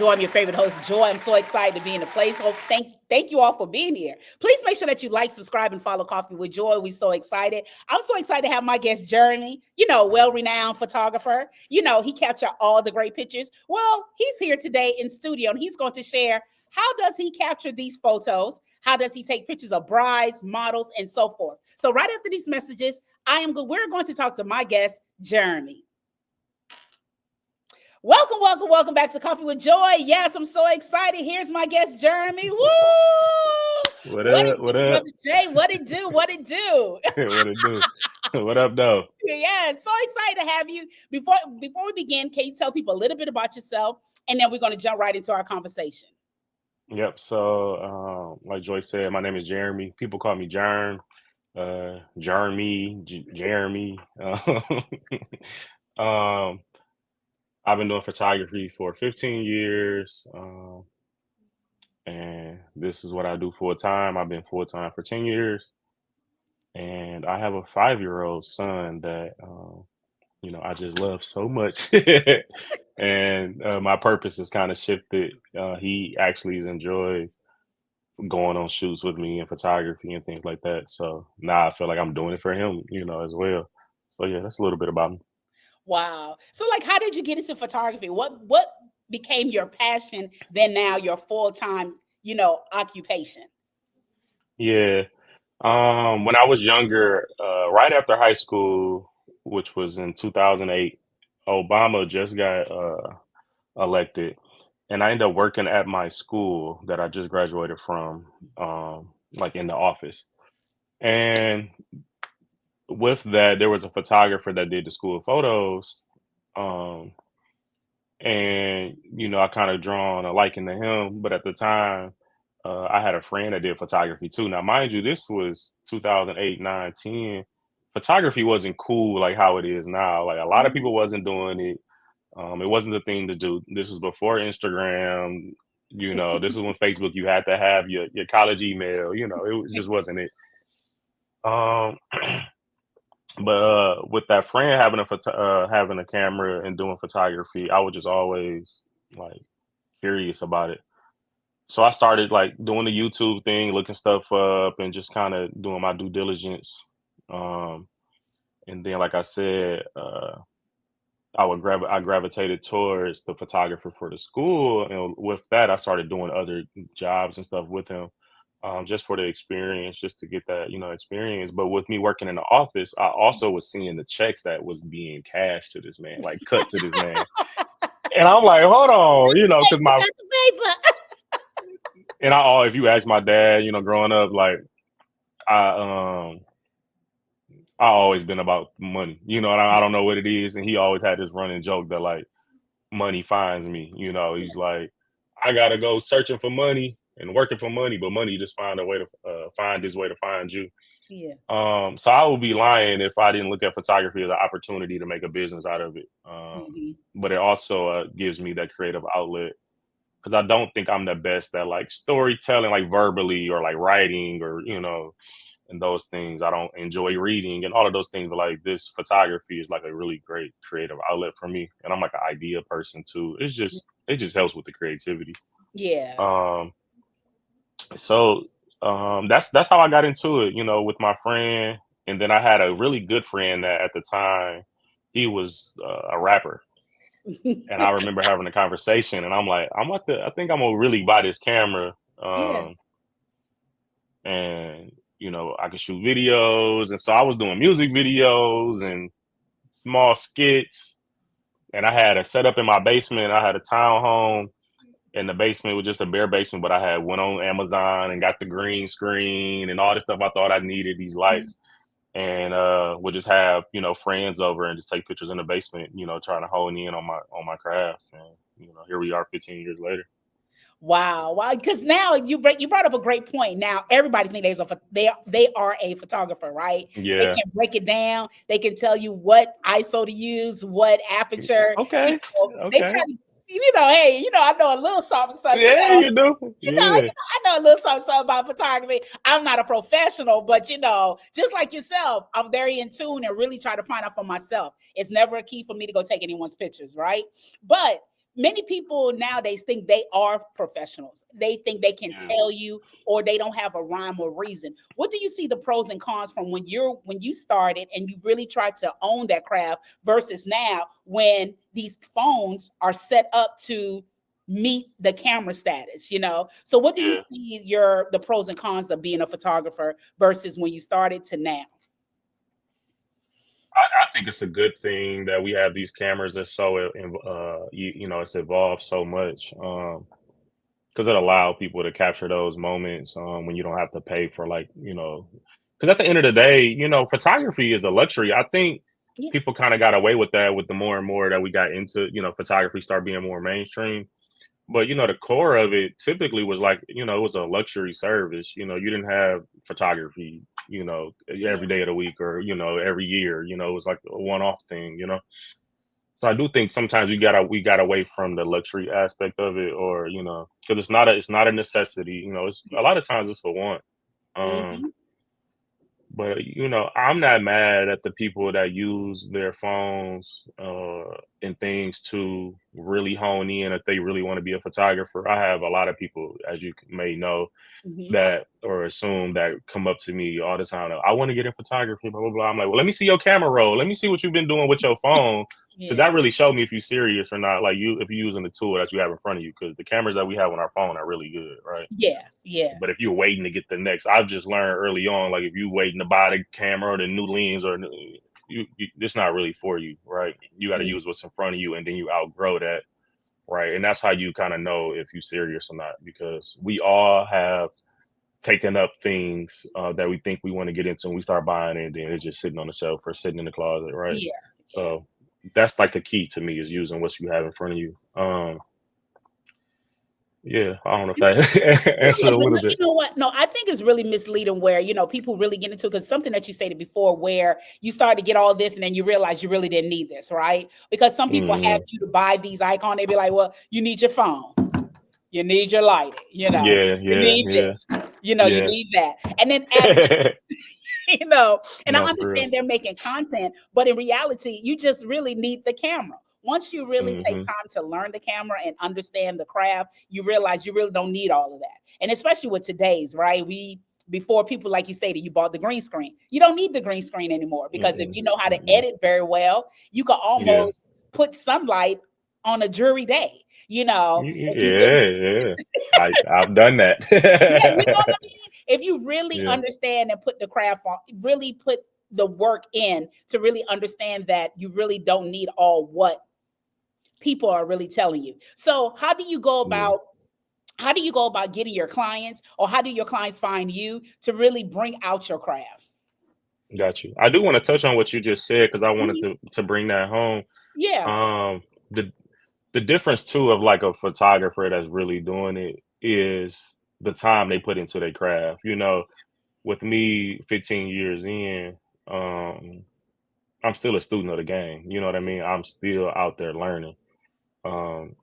Joy. I'm your favorite host, Joy. I'm so excited to be in the place. So thank you all for being here. Please make sure that you like, subscribe, and follow Coffee with Joy. We're so excited. I'm so excited to have my guest, Jeremy, well-renowned photographer. He captured all the great pictures. Well, he's here today in studio, and he's going to share how does he capture these photos? How does he take pictures of brides, models, and so forth? So right after these messages, we're going to talk to my guest, Jeremy. Welcome back to Coffee with Joy. Yes, I'm so excited. Here's my guest, Jeremy. Woo! What up? Brother Jay? What it do? What it do? What up, though? Yeah, so excited to have you. Before we begin, can you tell people a little bit about yourself? And then we're going to jump right into our conversation. Yep. So, like Joy said, my name is Jeremy. People call me Jerm, Jeremy. Um, I've been doing photography for 15 years, and this is what I do full time. I've been full time for 10 years, and I have a 5-year-old son that I just love so much. And my purpose has kind of shifted. He actually enjoys going on shoots with me and photography and things like that. So now I feel like I'm doing it for him, as well. So yeah, that's a little bit about me. Wow. So how did you get into photography? What became your passion, then now your full-time, occupation? Yeah. When I was younger, right after high school, which was in 2008, Obama just got elected, and I ended up working at my school that I just graduated from, like in the office. And with that, there was a photographer that did the school photos. Um, and I kind of drawn a liking to him. But at the time, I had a friend that did photography too. Now, mind you, this was 2008, 9, 10. Photography wasn't cool like how it is now. Like a lot of people wasn't doing it. It wasn't the thing to do. This was before Instagram. This is when Facebook. You had to have your college email. Just wasn't it. Um, but with that friend having a camera and doing photography, I was just always like curious about it. So I started like doing the YouTube thing, looking stuff up, and just kind of doing my due diligence. Um, and then, like I said, I gravitated towards the photographer for the school, and with that, I started doing other jobs and stuff with him, just for the experience, just to get that experience. But with me working in the office, I also was seeing the checks that was being cashed to this man, like cut to this man, and I'm like, hold on, because if you ask my dad, growing up, like I I always been about money, and I don't know what it is. And he always had this running joke that like money finds me, he's like, I gotta go searching for money and working for money, but money just find a way to find his way to find you. Yeah. So I would be lying if I didn't look at photography as an opportunity to make a business out of it. But it also gives me that creative outlet, because I don't think I'm the best at like storytelling, like verbally or like writing or, and those things. I don't enjoy reading and all of those things, but like this photography is like a really great creative outlet for me. And I'm like an idea person too. It just helps with the creativity. Yeah. So that's how I got into it, with my friend. And then I had a really good friend that at the time he was a rapper. And I remember having a conversation, and I'm like, I think I'm gonna really buy this camera. Yeah. And I could shoot videos. And so I was doing music videos and small skits. And I had a setup in my basement. I had a townhome, and the basement was just a bare basement, but I went on Amazon and got the green screen and all this stuff I thought I needed, these lights. And would just have, friends over and just take pictures in the basement, trying to hone in on my craft. And, here we are 15 years later. Wow. Because now you brought up a great point. Now everybody thinks they are a photographer, right? Yeah. They can break it down. They can tell you what ISO to use, what aperture. Okay. They try to, hey, I know a little something. Yeah, you do. I know a little something about photography. I'm not a professional, but just like yourself, I'm very in tune and really try to find out for myself. It's never a key for me to go take anyone's pictures, right? But many people nowadays think they are professionals. They think they can Yeah. tell you, or they don't have a rhyme or reason. What do you see the pros and cons from when you started and you really tried to own that craft versus now when these phones are set up to meet the camera status, you know? So what do you Yeah. see the pros and cons of being a photographer versus when you started to now? I think it's a good thing that we have these cameras that so you know, it's evolved so much. Because it allow people to capture those moments when you don't have to pay for, like, you know, because at the end of the day, you know, photography is a luxury. I think Yeah. people kind of got away with that with the more and more that we got into, you know, photography start being more mainstream. But you know, the core of it typically was like, you know, it was a luxury service. You know, you didn't have photography, you know, Yeah. every day of the week or, you know, every year. You know, it was like a one-off thing, you know. So I do think sometimes we got away from the luxury aspect of it, or you know, because it's not a necessity. You know, it's a lot of times it's for want. Um, Hmm. but you know, I'm not mad at the people that use their phones and things to really hone in if they really want to be a photographer. I have a lot of people, as you may know, Hmm. that or assume that come up to me all the time. I want to get in photography, blah blah blah. I'm like, well, let me see your camera roll. Let me see what you've been doing with your phone, because Yeah. that really showed me if you're serious or not. Like you, if you're using the tool that you have in front of you, because the cameras that we have on our phone are really good, right? Yeah. Yeah. But if you're waiting to get the next, I've just learned early on, like if you waiting to buy the camera or the new lens or it's not really for you, right? You got to Mm. use what's in front of you, and then you outgrow that, right? And that's how you kind of know if you're serious or not, because we all have taken up things that we think we want to get into, and we start buying it, and then it's just sitting on the shelf or sitting in the closet, right? Yeah. Yeah. So that's like the key to me is using what you have in front of you. Yeah, I don't know if that Yeah, answered a but little you bit. know what? No, I think it's really misleading where, people really get into it because something that you stated before where you start to get all this and then you realize you really didn't need this, right? Because some people have Hmm. you to buy these icons. They be like, well, you need your phone, you need your lighting, Yeah, you yeah, need yeah, this, you yeah. need that. And then as you know, and I No, for real. understand they're making content, but in reality, you just really need the camera. Once you really take Hmm. time to learn the camera and understand the craft, you realize you really don't need all of that. And especially with today's, right? Before people, like you stated, you bought the green screen. You don't need the green screen anymore because if Mm-mm, you know how to mm-mm. edit very well, you can Yeah. almost put sunlight on a jury day. If you really, Yeah, yeah. I've done yeah, you know that. what I mean? If you really Yeah, understand and put the craft on, really put the work in to really understand that you really don't need all what people are really telling you. So, yeah. how do you go about getting your clients, or how do your clients find you to really bring out your craft? Got you. I do want to touch on what you just said because I wanted Mhm. to bring that home. Yeah. The difference too of like a photographer that's really doing it is the time they put into their craft. You know, with me 15 years in, um, I'm still a student of the game. You know what I mean? I'm still out there learning. Um,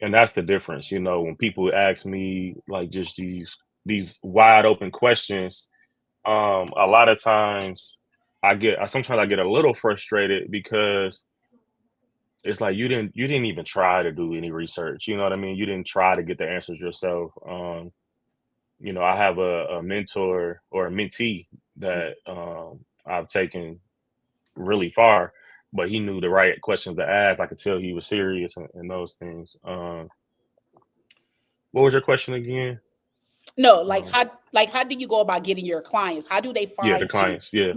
and that's the difference. You know, when people ask me like just these wide open questions, a lot of times sometimes I get a little frustrated because it's like you didn't even try to do any research. You know what I mean? You didn't try to get the answers yourself. You know, I have a mentor or a mentee that I've taken really far, but he knew the right questions to ask. I could tell he was serious and those things. What was your question again? No, Um, like how do you go about getting your clients? How do they yeah, the find you? clients. Yeah,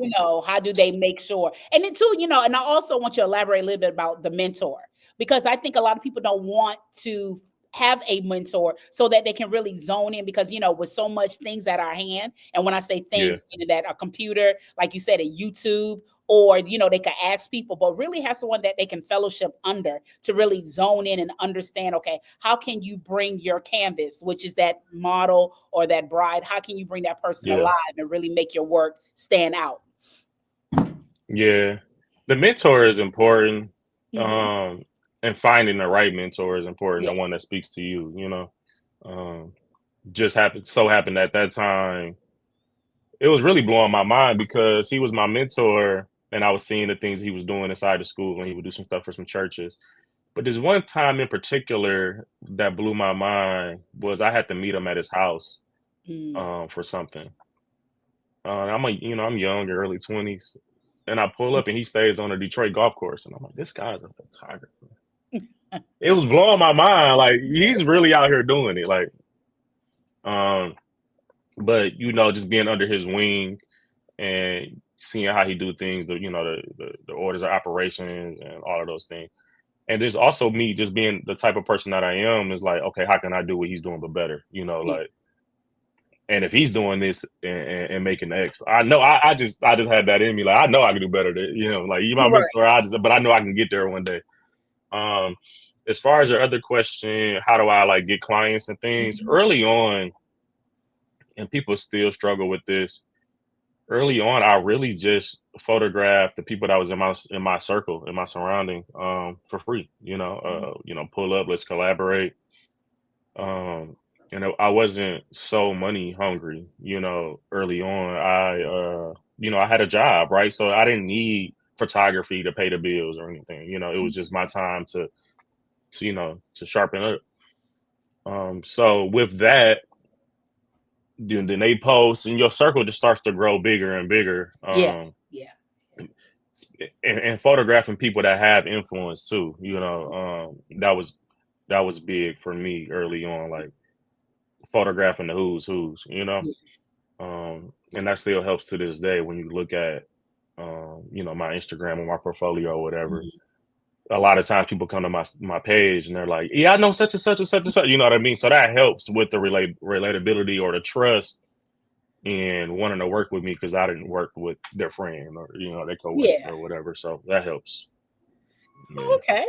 How do they make sure? And then too, and I also want you to elaborate a little bit about the mentor because I think a lot of people don't want to have a mentor so that they can really zone in because with so much things at our hand. And when I say yeah, things, that a computer, like you said, a YouTube, or they can ask people, but really have someone that they can fellowship under to really zone in and understand, okay, how can you bring your canvas, which is that model or that bride, how can you bring that person yeah, alive and really make your work stand out? yeah. The mentor is important. Hmm. Um, and finding the right mentor is important. Yeah. The one that speaks to you. You know, um, just happened at that time. It was really blowing my mind because he was my mentor, and I was seeing the things he was doing inside the school when he would do some stuff for some churches. But there's one time in particular that blew my mind was I had to meet him at his house Mm. for something. I'm young, early 20s, and I pull up and he stays on a Detroit golf course, and I'm like, this guy's a photographer. It was blowing my mind. Like he's really out here doing it. Like, um, but just being under his wing and seeing how he do things, the orders of operations and all of those things. And there's also me just being the type of person that I am is like, okay, how can I do what he's doing but better? Yeah. Like, and if he's doing this and making X, I know I just had that in me. Like I know I can do better than like you my Right. mentor, but I know I can get there one day. Um, as far as your other question, how do I like get clients and things Mhm. early on, and people still struggle with this. Early on, I really just photographed the people that was in my circle, in my surrounding, for free. Pull up, let's collaborate. Um, I wasn't so money hungry. Early on, I had a job, right? So I didn't need photography to pay the bills or anything. It was just my time to sharpen up. So with that, then they post, and your circle just starts to grow bigger and bigger. Yeah. Yeah. And photographing people that have influence too. That was big for me early on, like photographing the who's. Yeah. And that still helps to this day when you look at my Instagram or my portfolio or whatever. Mhm. A lot of times people come to my page and they're like, yeah, I know such and such and such and such. You know what I mean? So that helps with the relatability or the trust and wanting to work with me because I didn't work with their friend or their Yeah. coworker or whatever. So that helps. Yeah. Okay.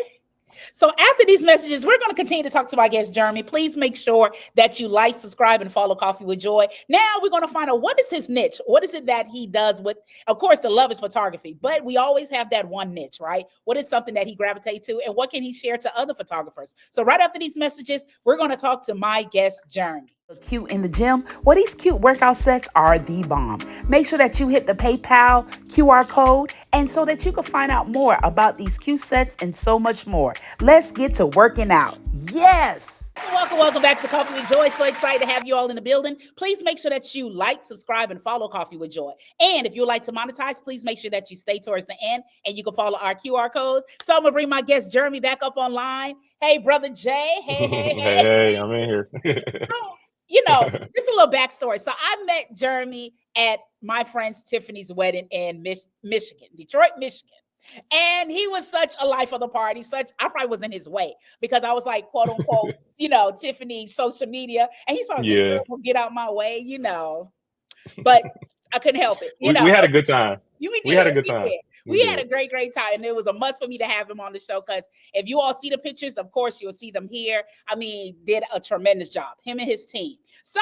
So after these messages, we're going to continue to talk to my guest, Jeremy. Please make sure that you like, subscribe, and follow Coffee with Joy. Now we're going to find out what is his niche. What is it that he does with, of course, the love is photography, but we always have that one niche, right? What is something that he gravitates to and what can he share to other photographers? So right after these messages, we're going to talk to my guest, Jeremy. Cute in the gym. Well, these cute workout sets are the bomb. Make sure that you hit the PayPal QR code and so that you can find out more about these cute sets and so much more. Let's get to working out. Yes. Welcome back to Coffee with Joy. So excited to have you all in the building. Please make sure that you like, subscribe, and follow Coffee with Joy. And if you would like to monetize, please make sure that you stay towards the end and you can follow our QR codes. So I'm gonna bring my guest Jeremy back up online. Hey, brother Jay. Hey. Hey, I'm in here. So, just a little backstory. So I met Jeremy at my friend's Tiffany's wedding in Michigan, Detroit, Michigan. And he was such a life of the party. I probably was in his way because I was like, quote unquote, Tiffany social media. And he's probably, this Yeah, girl will get out my way. But I couldn't help it. we had a good time. We We had a did. good We time. did. We We had did. a great time. And it was a must for me to have him on the show because if you all see the pictures, of course, you'll see them here. I mean, did a tremendous job, him and his team. So,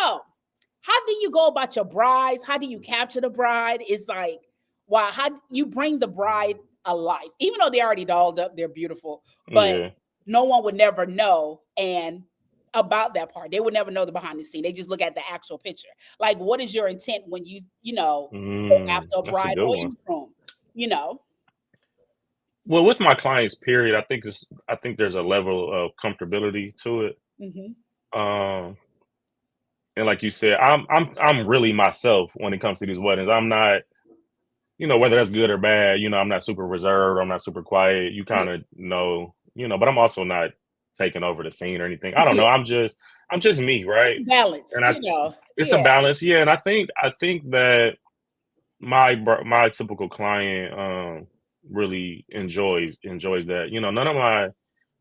how do you go about your brides? How do you capture the bride? It's like, wow, how you bring the bride alive, even though they're already dolled up, they're beautiful, but Yeah. no one would never know and about that part. They would never know the behind the scene. They just look at the actual picture. Like, what is your intent when go after a That's a bride good or one. any groom? You know, Well, with my clients, period, I think there's a level of comfortability to it. hmm Um, and like you said, I'm really myself when it comes to these weddings. I'm not, whether that's good or bad. I'm not super reserved. I'm not super quiet. You yeah, kind of know, but I'm also not taking over the scene or anything. I don't know. yeah. I'm just me, It's right? a balance. And it's a Yeah, balance, yeah. And I think that my typical client really enjoys that. None of my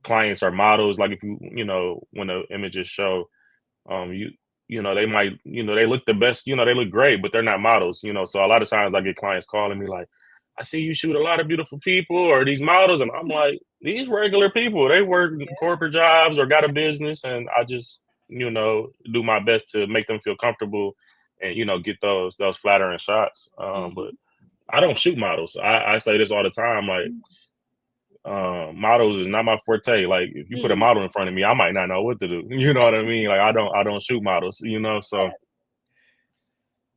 clients are models. Like if when the images show, you they might they look the best. They look great, but they're not models. So a lot of times I get clients calling me like, I see you shoot a lot of beautiful people or these models, and I'm like, these regular people. They work corporate jobs or got a business, and I just do my best to make them feel comfortable and get those flattering shots. But hmm I don't shoot models. I say this all the time. Like, models is not my forte. Like, if you put a hmm model in front of me, I might not know what to do. You know what I mean? Like, I don't shoot models. So,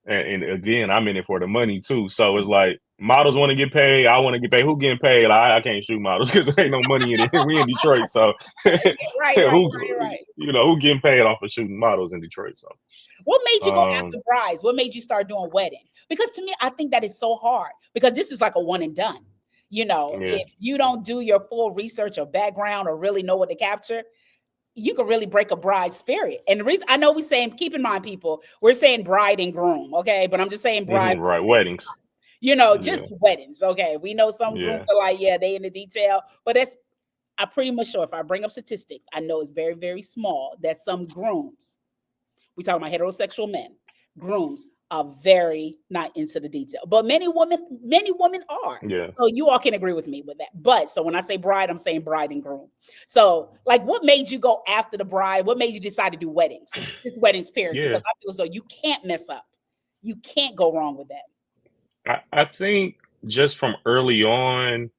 and again, I'm in it for the money too. So it's like models want to get paid. I want to get paid. Who getting paid? I can't shoot models because there ain't no money in it. We in Detroit, so Right. who getting paid off of shooting models in Detroit? So What made you go after brides? What made you start doing wedding? Because to me, I think that is so hard because this is like a one and done. If you don't do your full research or background or really know what to capture, you can really break a bride's spirit. And the reason I know we're saying, keep in mind, people, we're saying bride and groom, okay? But I'm just saying bride. Right, weddings. Just weddings, okay? We know some groups are like, they in the detail, but I'm pretty much sure if I bring up statistics, I know it's very, very small that some grooms, we talking about heterosexual men, grooms are very not into the detail, but many women are. Yeah. So you all can agree with me with that. But so when I say bride, I'm saying bride and groom. So like, what made you go after the bride? What made you decide to do weddings? This wedding experience, because I feel as though you can't mess up. You can't go wrong with that. I think just from early on,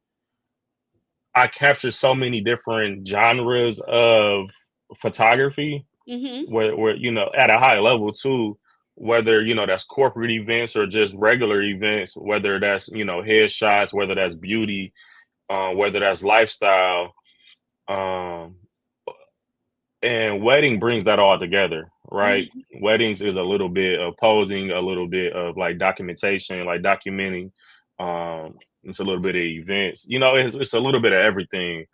I captured so many different genres of photography, where at a high level too, whether that's corporate events or just regular events, whether that's headshots, whether that's beauty, whether that's lifestyle, and wedding brings that all together, right? Weddings is a little bit of posing, a little bit of like documentation, like documenting. It's a little bit of events, it's a little bit of everything.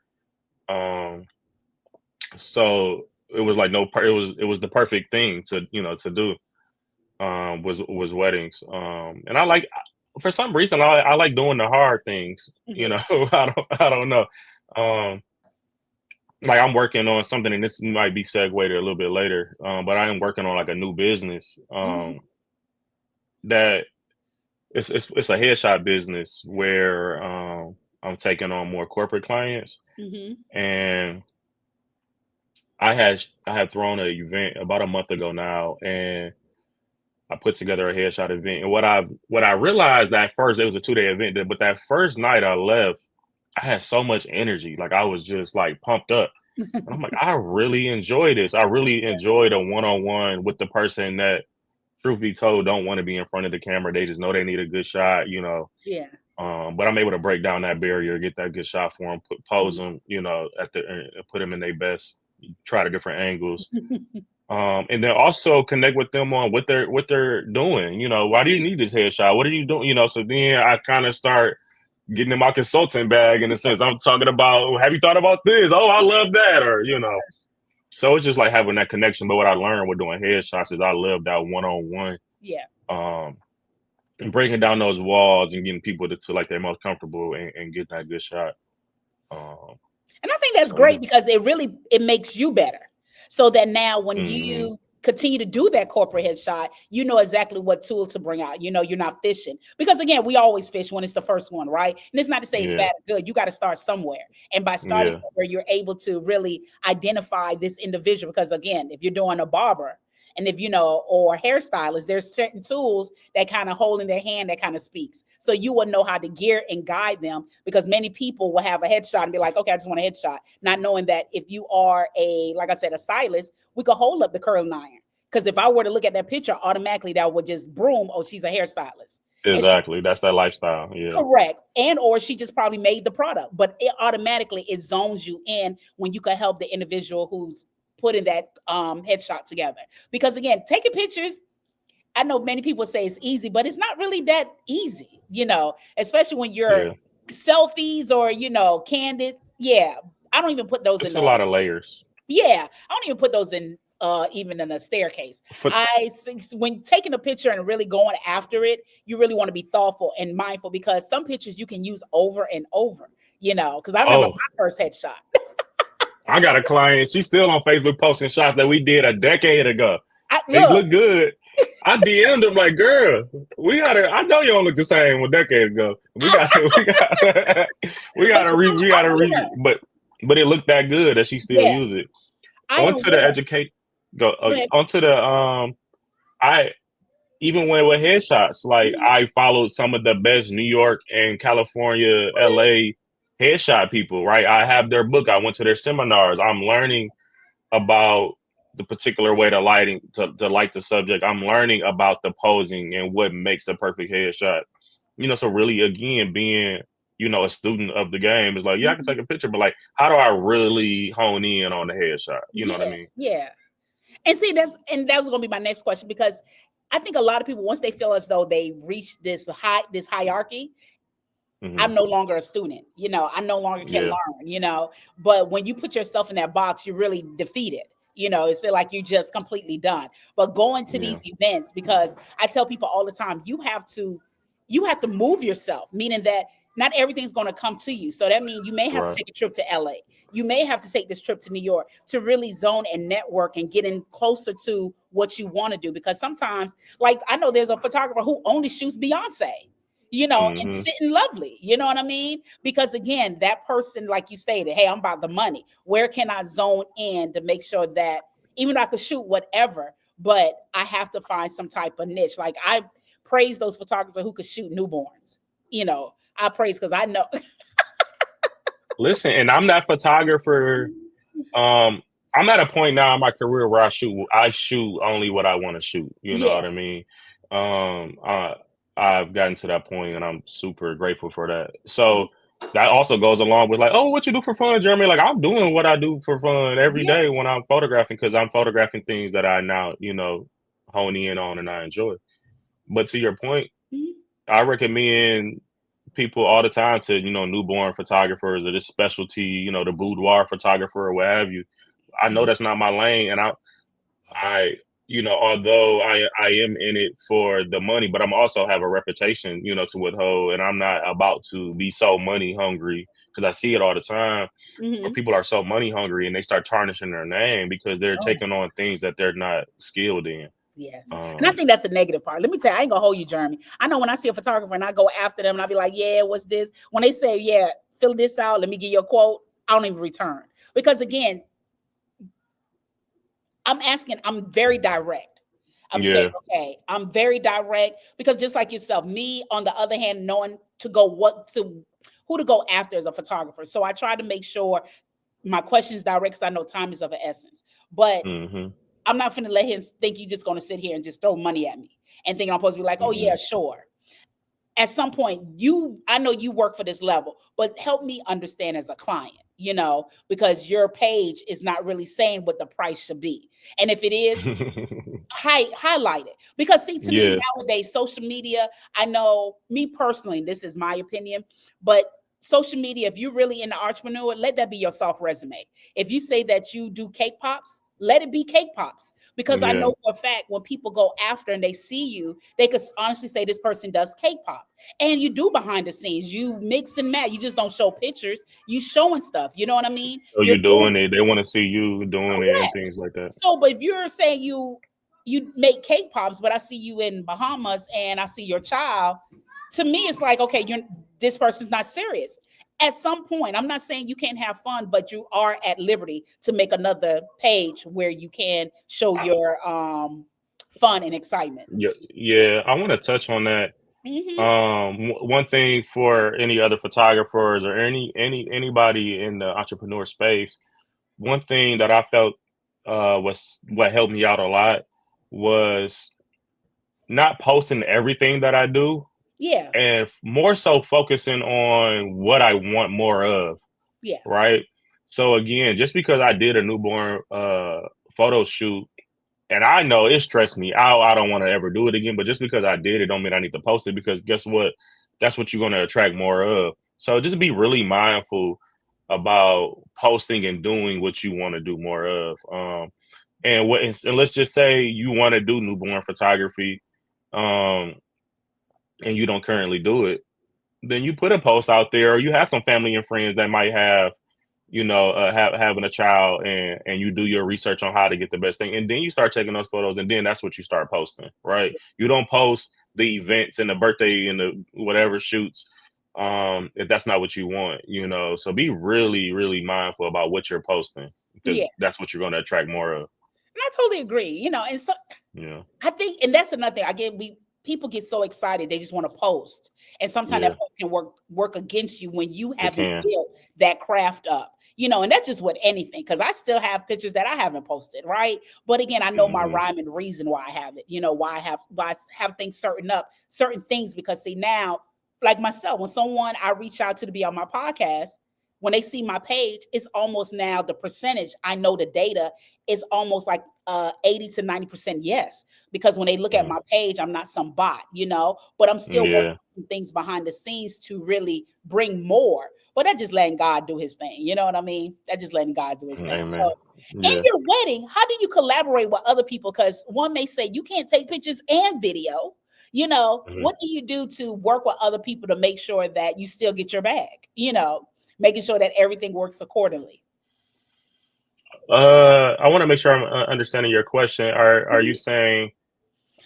So it was like it was the perfect thing to do. Was weddings. And I like, for some reason, I like doing the hard things. I don't know. Like I'm working on something, and this might be segued a little bit later. But I am working on like a new business. That it's a headshot business where I'm taking on more corporate clients, and I had thrown an event about a month ago now, and I put together a headshot event. And what I realized at first, it was a 2-day event, but that first night I left, I had so much energy, like I was just like pumped up. And I'm like, I really enjoy this. I really enjoyed a one-on-one with the person that, truth be told, don't want to be in front of the camera. They just know they need a good shot, Yeah. But I'm able to break down that barrier, get that good shot for them, pose them, put them in their best, try the different angles. And then also connect with them on what they're doing. Why do you need this headshot? What are you doing? So then I kind of start getting in my consulting bag, in a sense. I'm talking about, have you thought about this? Oh, I love that. Or, so it's just like having that connection. But what I learned with doing headshots is I love that one-on-one. Yeah. And breaking down those walls and getting people to like they're most comfortable and get that good shot. And I think that's great because it makes you better. So that now when you continue to do that corporate headshot, you know exactly what tool to bring out. You're not fishing. Because again, we always fish when it's the first one, right? And it's not to say it's bad or good. You got to start somewhere. And by starting somewhere, you're able to really identify this individual. Because again, if you're doing a barber, and if or hairstylist, there's certain tools that kind of hold in their hand that kind of speaks. So you will know how to gear and guide them, because many people will have a headshot and be like, okay, I just want a headshot. Not knowing that if you are like I said, a stylist, we could hold up the curling iron. Because if I were to look at that picture, automatically that would just boom, oh, she's a hairstylist. Exactly. That's that lifestyle. Yeah. Correct. Or she just probably made the product, but it automatically zones you in when you can help the individual who's putting that headshot together. Because again, taking pictures, I know many people say it's easy, but it's not really that easy, especially when you're selfies or, candid. Yeah. I don't even put those it's in. It's a lot of layers. Yeah. I don't even put those in even in a staircase. When taking a picture and really going after it, you really want to be thoughtful and mindful, because some pictures you can use over and over, because I remember my first headshot. I got a client. She's still on Facebook posting shots that we did a decade ago. They look good. I DM'd him like, girl, I know you don't look the same a decade ago. We gotta but it looked that good that she still use it. Onto the educate. Onto the even with headshots, like I followed some of the best New York and California, LA headshot people, right? I have their book. I went to their seminars. I'm learning about the particular way to light the subject. I'm learning about the posing and what makes a perfect headshot. So really, again, being, a student of the game is like, yeah, I can Mhm. take a picture, but like, how do I really hone in on the headshot? You know what I Yeah, mean? yeah. And see, that was gonna be my next question because I think a lot of people once they feel as though they reach this hierarchy, Hmm. I'm no longer a student, I no longer can Yeah, learn. But when you put yourself in that box, you're really defeated. It's feel like you're just completely done. But going to yeah, these events, because I tell people all the time, you have to move yourself, meaning that not everything's going to come to you. So that means you may have to right. take a trip to LA. You may have to take this trip to New York to really zone and network and get in closer to what you want to do. Because sometimes, like I know there's a photographer who only shoots Beyonce, and Hmm. sitting lovely. You know what I mean? Because again, that person, like you stated, hey, I'm about the money. Where can I zone in to make sure that even though I could shoot whatever, but I have to find some type of niche. Like I praise those photographers who could shoot newborns. I praise because I know. Listen, and I'm that photographer. Um, I'm at a point now in my career where I shoot only what I want to shoot. You know Yeah. what I mean? Um, uh, I've gotten to that point, and I'm super grateful for that. So that also goes along with like, oh, what you do for fun, Jeremy? Like I'm doing what I do for fun every Yeah. day when I'm photographing because I'm photographing things that I now, hone in on and I enjoy. But to your point, Mhm. I recommend people all the time to, newborn photographers or this specialty, the boudoir photographer or what have you. I know Mhm. that's not my lane, and I, although I am in it for the money, but I'm also have a reputation, to withhold, and I'm not about to be so money hungry because I see it all the time where Mhm. people are so money hungry and they start tarnishing their name because they're Oh, taking on things that they're not skilled in. yes. And I Um, think that's the negative part. Let me tell you, I ain't gonna hold you, Jeremy. I know when I see a photographer and I go after them and I be like, yeah, what's this? When they say, yeah, fill this out, let me give you a quote, I don't even return. Because again, I'm very direct. I'm saying, yeah. okay, I'm very direct because just like yourself, me on the other hand, knowing who to go after as a photographer. So I try to make sure my questions direct because I know time is of the essence. But Hmm. I'm not gonna let him think you're just gonna sit here and just throw money at me and think I'm supposed to be like, oh Hmm. yeah, sure. At some point, I know you work for this level, but help me understand as a client, because your page is not really saying what the price should be. And if it is, highlight it. Because see, to me Yeah. nowadays, social media, I know me personally, this is my opinion, but social media, if you're really into entrepreneur, let that be your soft resume. If you say that you do cake pops, let it be cake pops. Because I Yeah. know for a fact when people go after and they see you, they could honestly say this person does cake pop. And you do behind the scenes, you mix and match. You just don't show pictures, you showing stuff. You know what I mean? So You're you doing doing it. They want to see you doing it and correct. things like that. So, but if you're saying you make cake pops, but I see you in Bahamas and I see your child, to me it's like, okay, this person's not serious. At some point, I'm not saying you can't have fun, but you are at liberty to make another page where you can show I, your fun and excitement. yeah, yeah. I want to touch on that. Hmm. One thing for any other photographers or anybody in the entrepreneur space, one thing that I felt was what helped me out a lot was not posting everything that I do Yeah, and more so focusing on what I want more of. yeah, Right. So again, just because I did a newborn photo shoot and I know it stressed me out, I don't want to ever do it again. But just because I did it, don't mean I need to post it because guess what? That's what you're going to attract more of. So just be really mindful about posting and doing what you want to do more of. And let's just say you want to do newborn photography, um, and you don't currently do it, then you put a post out there, or you have some family and friends that might have having a child, and you do your research on how to get the best thing, and then you start taking those photos, and then that's what you start posting, right? You don't post the events and the birthday and the whatever shoots if that's not what you want, so be really really mindful about what you're posting because yeah. that's what you're going to attract more of. And I totally agree. And so Yeah. I think, and that's another thing. Again, we people get so excited they just want to post, and sometimes that Yeah, post can work against you when you it haven't can. built that craft up. And that's just with anything. Because I still have pictures that I haven't posted, right? But again, I know my Hmm. rhyme and reason why I have it. Why I have things certain things. Because see now. like myself, when someone I reach out to be on my podcast, when they see my page, it's almost now the percentage. I know the data is almost like 80 to 90% yes. Because when they look at Mm. my page, I'm not some bot, but I'm still working Yeah. on things behind the scenes to really bring more. But that's just letting God do his thing. You know what I mean? That's just letting God do his thing. So Amen. in Yeah. your wedding, how do you collaborate with other people? Because one may say you can't take pictures and video. Mhm. What do you do to work with other people to make sure that you still get your bag? Making sure that everything works accordingly. I want to make sure I'm understanding your question. Are you Mhm. saying?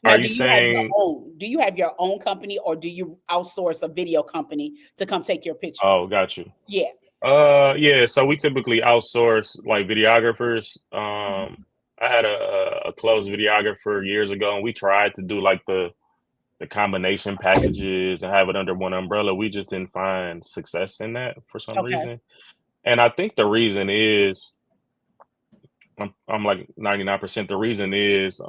Now, Are you saying? do you have your own company, or do you outsource a video company to come take your picture? Oh, got you. Yeah. Yeah. So we typically outsource like videographers. Mhm. I had a close videographer years ago, and we tried to do like the combination packages and have it under one umbrella. We just didn't find success in that for some Okay. reason. And I think the reason is I'm like 99%. The reason is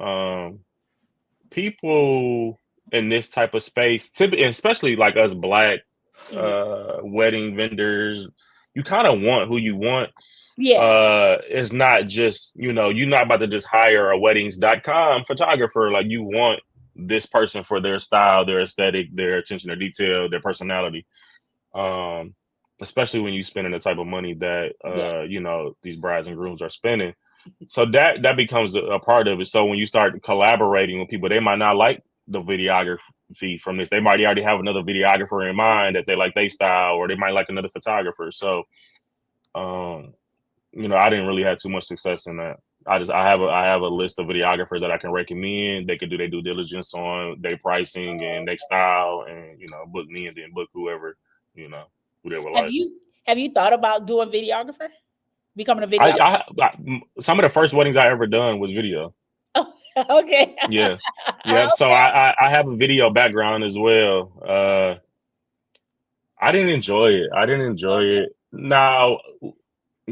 people in this type of space, typically, especially like us black Mhm. wedding vendors, you kind of want who you want. Yeah. It's not just, you're not about to just hire a weddings.com photographer. Like you want this person for their style, their aesthetic, their attention to detail, their personality. Um, Especially when you spending the type of money that Yeah. these brides and grooms are spending. So that becomes a part of it. So when you start collaborating with people, they might not like the videography from this. They might already have another videographer in mind that they like their style, or they might like another photographer. So um, I didn't really have too much success in that. I have a list of videographers that I can recommend. They could do their due diligence on their pricing and their style, and book me and then book you know, who they would Have like. you have you thought about doing videographer? Becoming a I, videographer? some of the first weddings I ever done was video. Oh, okay. Yeah, yeah. So I have a video background as well. I didn't enjoy it. I didn't enjoy Okay. it. Now,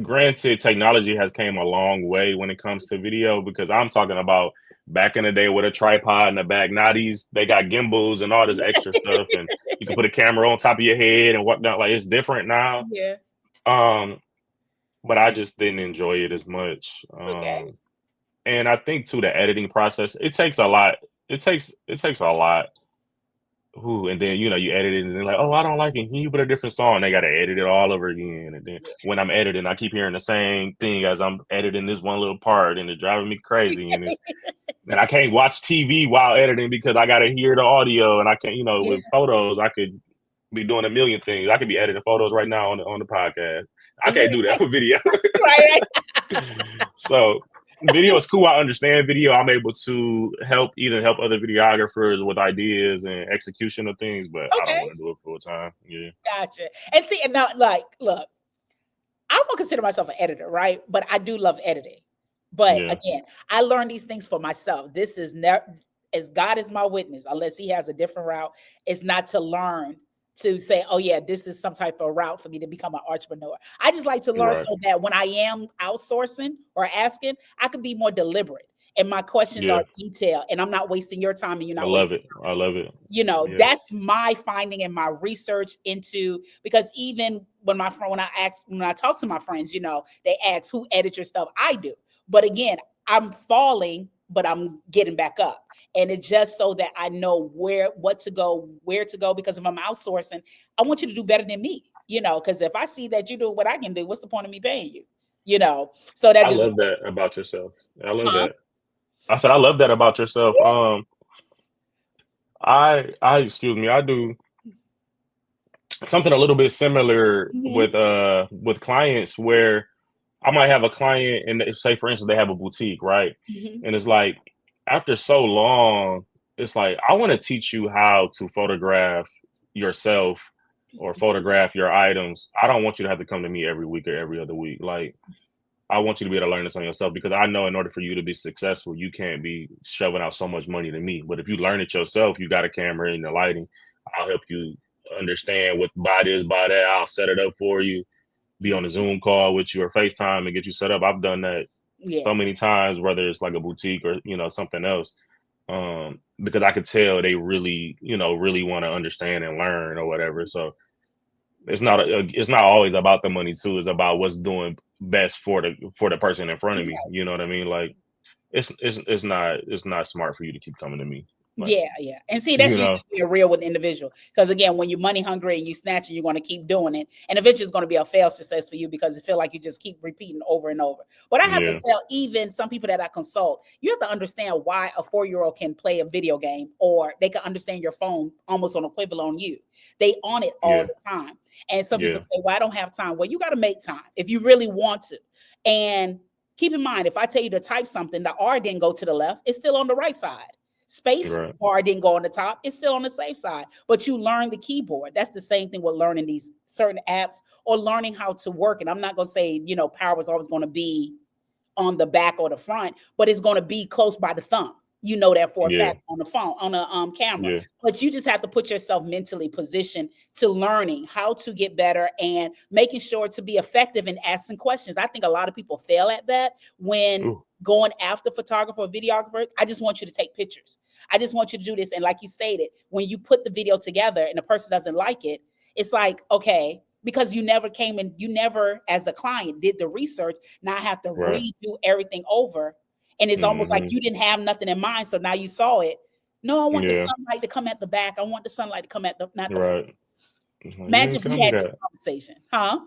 granted, technology has came a long way when it comes to video, because I'm talking about back in the day with a tripod in the back. Now they got gimbals and all this extra stuff, and you can put a camera on top of your head and whatnot. Like it's different now. Yeah. Um, but I just didn't enjoy it as much. Okay. And I think too the editing process, it takes a lot. It takes a lot. Ooh, and then you edit it and then like, oh, I don't like it. Can you put a different song? They gotta edit it all over again. And then when I'm editing, I keep hearing the same thing as I'm editing this one little part, and it's driving me crazy. And I can't watch TV while editing because I gotta hear the audio, and I can't, Yeah. with photos, I could be doing a million things. I could be editing photos right now on the podcast. I can't do that with video. Right. So video is cool. I understand video. I'm able to help other videographers with ideas and execution of things, but I don't Okay. want to do it full time. Yeah. Gotcha. And see, and now, like, look, I won't consider myself an editor, right? But I do love editing. But Yeah. again, I learned these things for myself. This is never, as God is my witness, unless He has a different route, it's not to learn to say, oh, yeah, this is some type of route for me to become an entrepreneur. I just like to learn Right. so that when I am outsourcing or asking, I could be more deliberate and my questions Yeah. are detailed and I'm not wasting your time and you're I not love wasting. it. I love it. Yeah. That's my finding and my research into, because even when I talk to my friends, they ask who edits your stuff. I do. But again, I'm falling, but I'm getting back up. And it's just so that I know where to go. Because if I'm outsourcing, I want you to do better than me, because if I see that you do what I can do, what's the point of me paying you? So that I just, love that about yourself. I love huh? that. I said I love that about yourself. I excuse me, I do something a little bit similar Hmm. with clients where I might have a client and say for instance they have a boutique, right? Hmm. And it's like after so long, it's like I want to teach you how to photograph yourself or photograph your items. I don't want you to have to come to me every week or every other week. Like I want you to be able to learn this on yourself, because I know in order for you to be successful, you can't be shoving out so much money to me. But if you learn it yourself, you got a camera and the lighting, I'll help you understand what buy this, buy that. I'll set it up for you, be on a Zoom call with you or FaceTime and get you set up. I've done that Yeah. so many times, whether it's like a boutique or something else. because I could tell they really, really want to understand and learn or whatever. So it's not always about the money too. It's about what's doing best for the person in front of me. You know what I mean? Like it's not smart for you to keep coming to me. Like, Yeah, yeah. And see, that's you you know, just being real with the individual. Because again, when you're money hungry and you snatch it, you're going to keep doing it. And eventually it's going to be a failed success for you because it feel like you just keep repeating over and over. But I have to yeah, tell even some people that I consult, you have to understand why a 4-year-old can play a video game or they can understand your phone almost on equivalent on you. They on it all yeah, the time. And some people yeah, say, well, I don't have time. Well, you got to make time if you really want to. And keep in mind, if I tell you to type something, the R didn't go to the left, it's still on the right side. Space right, bar didn't go on the top. It's still on the safe side, but you learn the keyboard. That's the same thing with learning these certain apps or learning how to work. And I'm not going to say, power is always going to be on the back or the front, but it's going to be close by the thumb. You know that for a yeah, fact on the phone, on a camera. yeah, But you just have to put yourself mentally positioned to learning how to get better and making sure to be effective in asking questions. I think a lot of people fail at that when ooh, going after photographer or videographer. I just want you to take pictures. I just want you to do this. And like you stated, when you put the video together and the person doesn't like it, it's like, okay, because you never came and you never, as the client, did the research. Now I have to right, redo everything over. And it's almost like hmm, you didn't have nothing in mind. So now you saw it. No, I want the yeah, sunlight to come at the back. I want the sunlight to come at the not the front. right. It's like, you Imagine ain't if tell we me had this that. conversation, huh?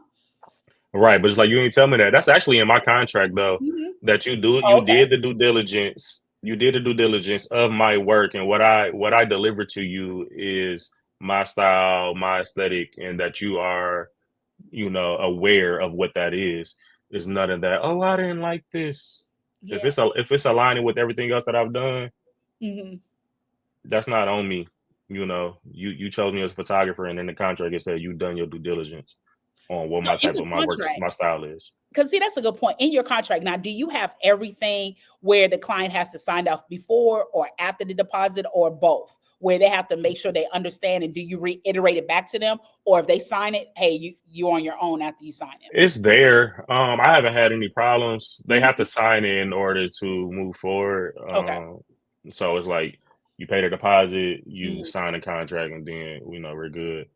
Right, but it's like you ain't tell me that. That's actually in my contract though. Mhm. That Oh, you okay. did the due diligence. You did the due diligence of my work, and what I deliver to you is my style, my aesthetic, and that you are, aware of what that is. There's none of that. Oh, I didn't like this. Yeah. If it's aligning with everything else that I've done, Hmm. that's not on me. You chose me as a photographer, and in the contract it said you done your due diligence on what So my in type the of my work, contract, my style is. because see, that's a good point. In your contract now, do you have everything where the client has to sign off before or after the deposit, or both? Where they have to make sure they understand, and do you reiterate it back to them, or if they sign it, hey, you on your own after you sign it? It's there. I haven't had any problems. They have to Mhm. sign in order to move forward. Okay. So it's like you pay the deposit, you Mhm. sign a contract, and then we're good.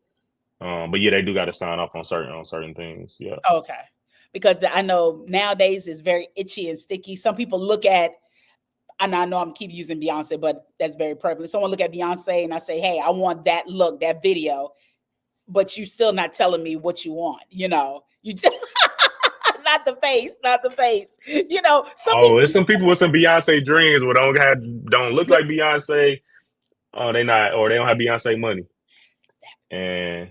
But yeah, they do got to sign off on certain things. Yeah. Okay. Because I know nowadays is very itchy and sticky. Some people look at, and I know I'm keep using Beyonce, but that's very prevalent. Someone look at Beyonce and I say, hey, I want that look, that video, but you still not telling me what you want. You just not the face, not the face. Some Oh, people there's some people with some Beyonce dreams, but don't look like Beyonce. Oh, they not, or they don't have Beyonce money, and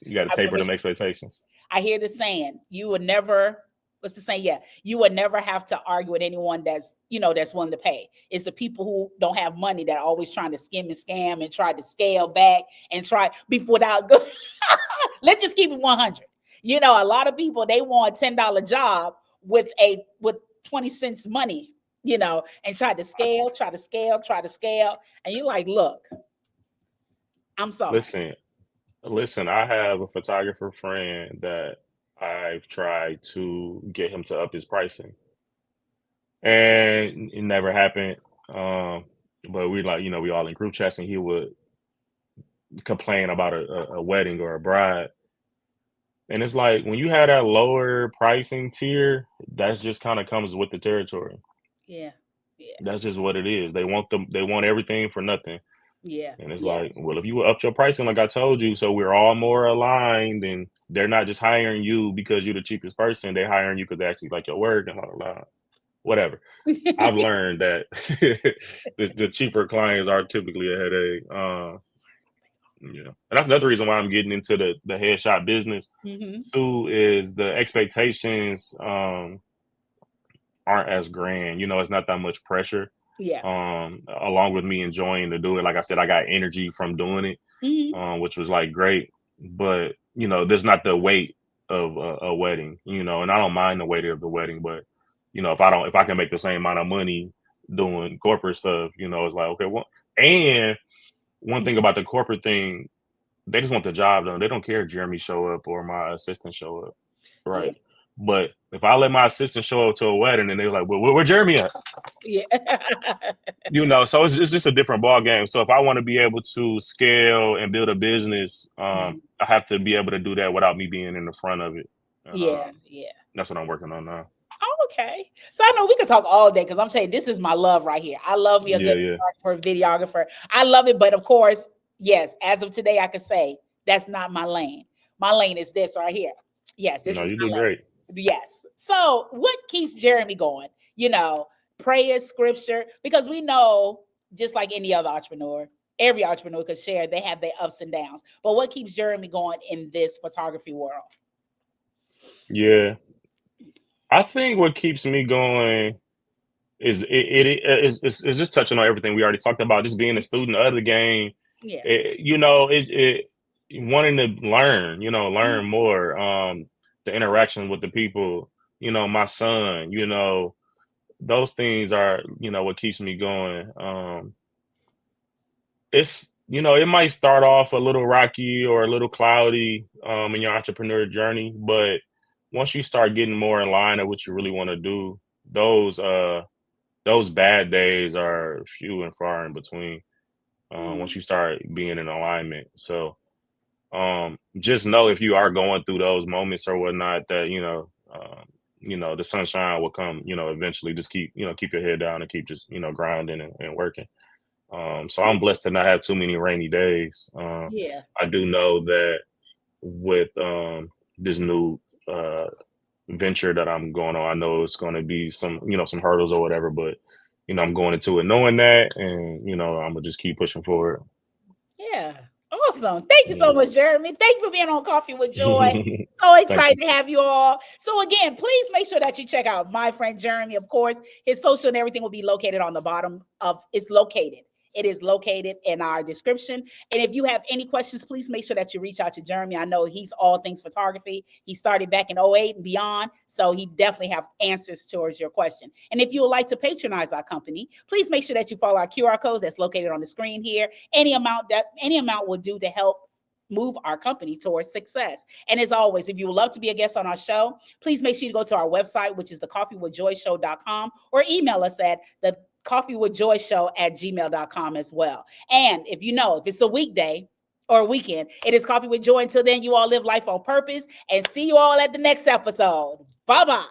you got to I taper remember them expectations. I hear the saying, you would never, what's the saying? Yeah, you would never have to argue with anyone that's willing to pay. It's the people who don't have money that are always trying to skim and scam and try to scale back and try before without good. Let's just keep it 100. A lot of people, they want $10 job with 20 cents money, and try to scale, try to scale, try to scale. And you're like, look, I'm sorry. Listen, listen. I have a photographer friend that I've tried to get him to up his pricing, and it never happened. Um, but we like, we all in group chats, and he would complain about a wedding or a bride. And it's like when you have that lower pricing tier, that's just kind of comes with the territory. Yeah. Yeah. That's just what it is. They want everything for nothing. Yeah. And it's Yeah. like, well, if you upped your pricing, like I told you, so we're all more aligned, and they're not just hiring you because you're the cheapest person. They're hiring you because they actually like your work and blah, blah, blah. Whatever. I've learned that the cheaper clients are typically a headache. And that's another reason why I'm getting into the headshot business Hmm. too. Is the expectations aren't as grand. It's not that much pressure. Yeah. Along with me enjoying to do it, like I said, I got energy from doing it, Hmm. which was like great. But there's not the weight of a wedding. And I don't mind the weight of the wedding, but if I can make the same amount of money doing corporate stuff, it's like okay, well, and one thing about the corporate thing, they just want the job done. They don't care if Jeremy show up or my assistant show up, Yeah. right? But if I let my assistant show up to a wedding and they're like, well, where Jeremy at? Yeah. So it's just a different ball game. So if I want to be able to scale and build a business, Mhm. I have to be able to do that without me being in the front of it. And Yeah. Yeah. that's what I'm working on now. Oh, okay. So I know we could talk all day because I'm saying this is my love right here. I love me a Yeah, good yeah. photographer, videographer. I love it. But of course, yes, as of today, I can say that's not my lane. My lane is this right here. Yes, this No, is you my do lane. great. Yes. So what keeps Jeremy going? Prayer, scripture, because we know just like any other entrepreneur, every entrepreneur could share, they have their ups and downs. But what keeps Jeremy going in this photography world? Yeah. I think what keeps me going is it's just touching on everything we already talked about, just being a student of the game, Yeah. wanting to learn, learn Mhm. more, the interaction with the people, my son, those things are, what keeps me going. It might start off a little rocky or a little cloudy in your entrepreneur journey, but once you start getting more in line of what you really want to do, those those bad days are few and far in between once Mm. you start being in alignment. So just know if you are going through those moments or whatnot that the sunshine will come eventually. Just keep your head down and keep just grinding and working. So I'm blessed to not have too many rainy days. Yeah. I do know that with this new venture that I'm going on, I know it's going to be some hurdles or whatever, but I'm going into it knowing that, and I'm gonna just keep pushing forward. Yeah. Awesome. Thank you so Yeah. much, Jeremy. Thank you for being on Coffee with Joy. So Thank excited you. to have you all. So again, please make sure that you check out my friend Jeremy. Of course, his social and everything will be located on the bottom of it's located. It is located in our description. And if you have any questions, please make sure that you reach out to Jeremy. I know he's all things photography. He started back in '08 and beyond. So he definitely have answers towards your question. And if you would like to patronize our company, please make sure that you follow our QR codes that's located on the screen here. Any amount will do to help move our company towards success. And as always, if you would love to be a guest on our show, please make sure you go to our website, which is thecoffeewithjoyshow.com, or email us at the coffeewithjoyshow@gmail.com as well. And if it's a weekday or a weekend, it is Coffee with Joy. Until then, you all live life on purpose, and see you all at the next episode. Bye-bye.